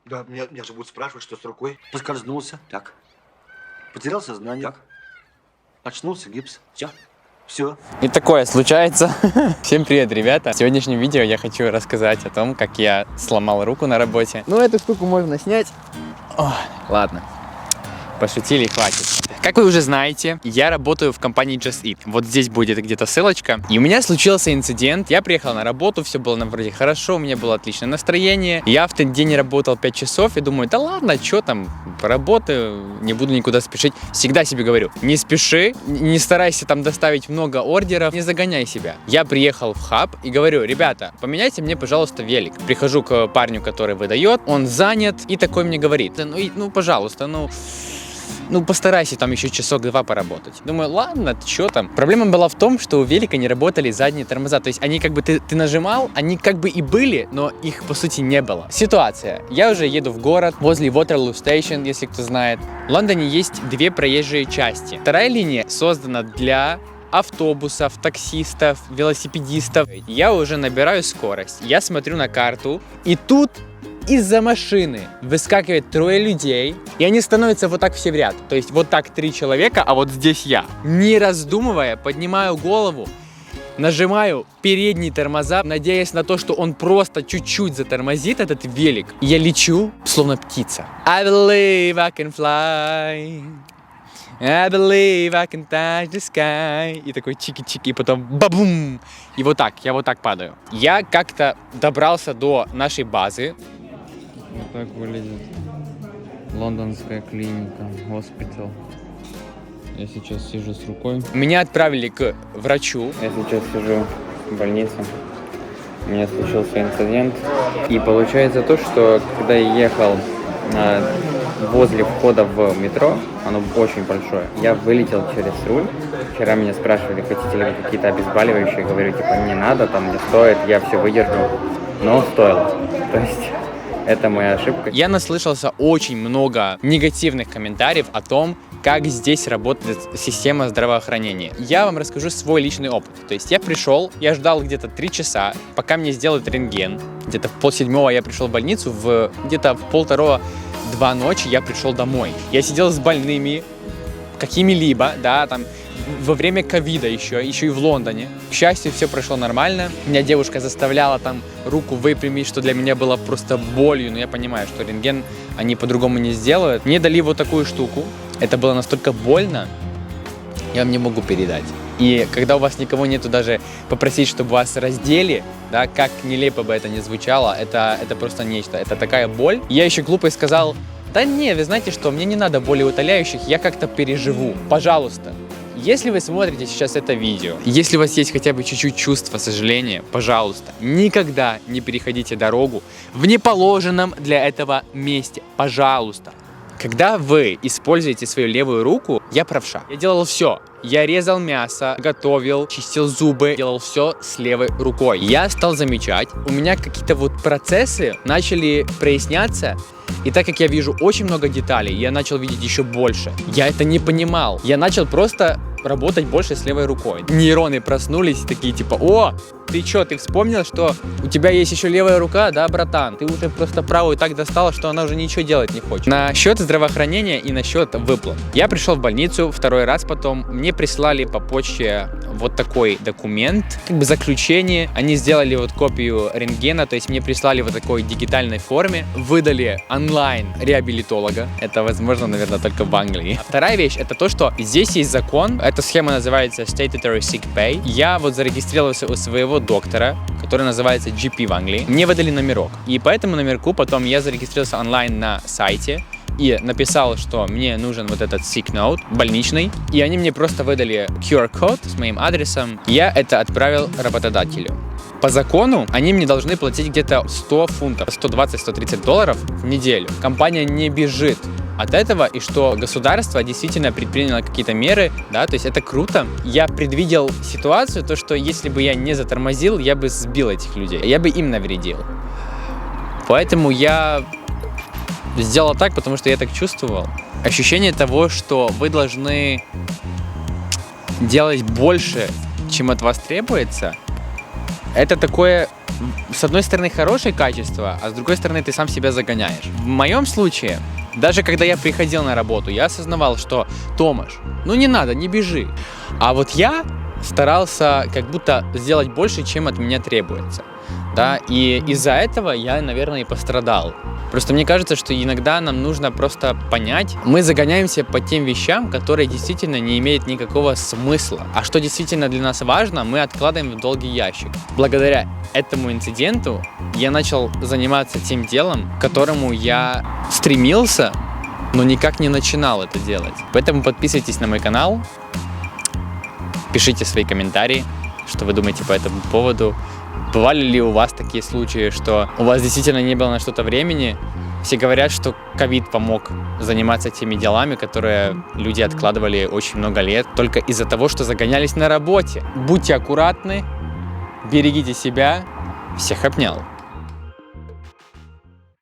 Да, меня же будут спрашивать, что с рукой. Поскользнулся. Так. Потерял сознание. Так. Очнулся, гипс. Все. И такое случается. Всем привет, ребята! В сегодняшнем видео я хочу рассказать о том, как я сломал руку на работе. Ну, эту штуку можно снять. Ох, ладно. Пошутили, хватит. Как вы уже знаете, я работаю в компании Just Eat. Вот здесь будет где-то ссылочка. И у меня случился инцидент. Я приехал на работу, все было вроде хорошо, у меня было отличное настроение. Я в тот день работал 5 часов и думаю, да ладно, что там, поработаю, не буду никуда спешить. Всегда себе говорю, не спеши, не старайся там доставить много ордеров, не загоняй себя. Я приехал в хаб и говорю, ребята, поменяйте мне, пожалуйста, велик. Прихожу к парню, который выдает, он занят, и такой мне говорит, ну пожалуйста, ну, постарайся там еще часок-два поработать. Думаю, ладно, что там. Проблема была в том, что у велика не работали задние тормоза. То есть они как бы, ты нажимал, они как бы и были, но их по сути не было. Ситуация. Я уже еду в город, возле Waterloo Station, если кто знает. В Лондоне есть две проезжие части. Вторая линия создана для автобусов, таксистов, велосипедистов. Я уже набираю скорость. Я смотрю на карту, и тут из-за машины выскакивает 3 людей, и они становятся вот так все в ряд. То есть вот так 3 человека, а вот здесь я. Не раздумывая, поднимаю голову, нажимаю передние тормоза, надеясь на то, что он просто чуть-чуть затормозит этот велик. И я лечу, словно птица. I believe I can fly. I believe I can touch the sky. И такой чики-чики, и потом бабум. И вот так, я вот так падаю. Я как-то добрался до нашей базы. Вот так выглядит лондонская клиника, госпиталь. Я сейчас сижу с рукой. Меня отправили к врачу. Я сейчас сижу в больнице. У меня случился инцидент. И получается то, что когда я ехал возле входа в метро, оно очень большое, я вылетел через руль. Вчера меня спрашивали, хотите ли вы какие-то обезболивающие. Говорю, типа, не надо, там не стоит, я все выдержу. Но стоило. То есть это моя ошибка. Я наслышался очень много негативных комментариев о том, как здесь работает система здравоохранения. Я вам расскажу свой личный опыт. То есть я пришел, я ждал где-то 3 часа, пока мне сделают рентген. Где-то в 6:30 я пришел в больницу, где-то в 1:30-2 ночи я пришел домой. Я сидел с больными, какими-либо, да, там, во время ковида еще и в Лондоне. К счастью, все прошло нормально. Меня девушка заставляла там руку выпрямить, что для меня было просто болью. Но я понимаю, что рентген они по-другому не сделают. Мне дали вот такую штуку. Это было настолько больно, я вам не могу передать. И когда у вас никого нету, даже попросить, чтобы вас раздели, да, как нелепо бы это ни звучало, это просто нечто. Это такая боль. Я еще глупо сказал, да не, вы знаете что, мне не надо болеутоляющих, я как-то переживу. Пожалуйста. Если вы смотрите сейчас это видео, если у вас есть хотя бы чуть-чуть чувства сожаления, пожалуйста, никогда не переходите дорогу в неположенном для этого месте. Пожалуйста. Когда вы используете свою левую руку, я правша. Я делал все. Я резал мясо, готовил, чистил зубы, делал все с левой рукой. Я стал замечать, у меня какие-то вот процессы начали проясняться. И так как я вижу очень много деталей, я начал видеть еще больше. Я это не понимал. Я начал просто работать больше с левой рукой. Нейроны проснулись и такие типа, о, ты что, ты вспомнил, что у тебя есть еще левая рука, да, братан? Ты уже просто правую так достала, что она уже ничего делать не хочет. Насчет здравоохранения и насчет выплат. Я пришел в больницу 2 раз потом, мне прислали по почте вот такой документ, как бы заключение. Они сделали вот копию рентгена, то есть мне прислали вот такой дигитальной форме, выдали онлайн реабилитолога. Это возможно, наверное, только в Англии. А вторая вещь, это то, что здесь есть закон, эта схема называется Statutory Sick Pay. Я вот зарегистрировался у своего доктора, который называется GP в Англии. Мне выдали номерок. И по этому номерку потом я зарегистрировался онлайн на сайте и написал, что мне нужен вот этот sick note, больничный. И они мне просто выдали QR-код с моим адресом. Я это отправил работодателю. По закону они мне должны платить где-то 100 фунтов, 120-130 долларов в неделю. Компания не бежит от этого, и что государство действительно предприняло какие-то меры, да, то есть это круто. Я предвидел ситуацию, то, что если бы я не затормозил, я бы сбил этих людей, я бы им навредил. Поэтому я сделал так, потому что я так чувствовал. Ощущение того, что вы должны делать больше, чем от вас требуется, это такое с одной стороны, хорошее качество, а с другой стороны, ты сам себя загоняешь. В моем случае, даже когда я приходил на работу, я осознавал, что Томаш, ну не надо, не бежи. А вот я старался как будто сделать больше, чем от меня требуется. Да, и из-за этого я, наверное, и пострадал. Просто мне кажется, что иногда нам нужно просто понять, мы загоняемся по тем вещам, которые действительно не имеют никакого смысла. А что действительно для нас важно, мы откладываем в долгий ящик. Благодаря этому инциденту я начал заниматься тем делом, к которому я стремился, но никак не начинал это делать. Поэтому подписывайтесь на мой канал, пишите свои комментарии, что вы думаете по этому поводу. Бывали ли у вас такие случаи, что у вас действительно не было на что-то времени? Все говорят, что ковид помог заниматься теми делами, которые люди откладывали очень много лет, только из-за того, что загонялись на работе. Будьте аккуратны, берегите себя. Всех обнял.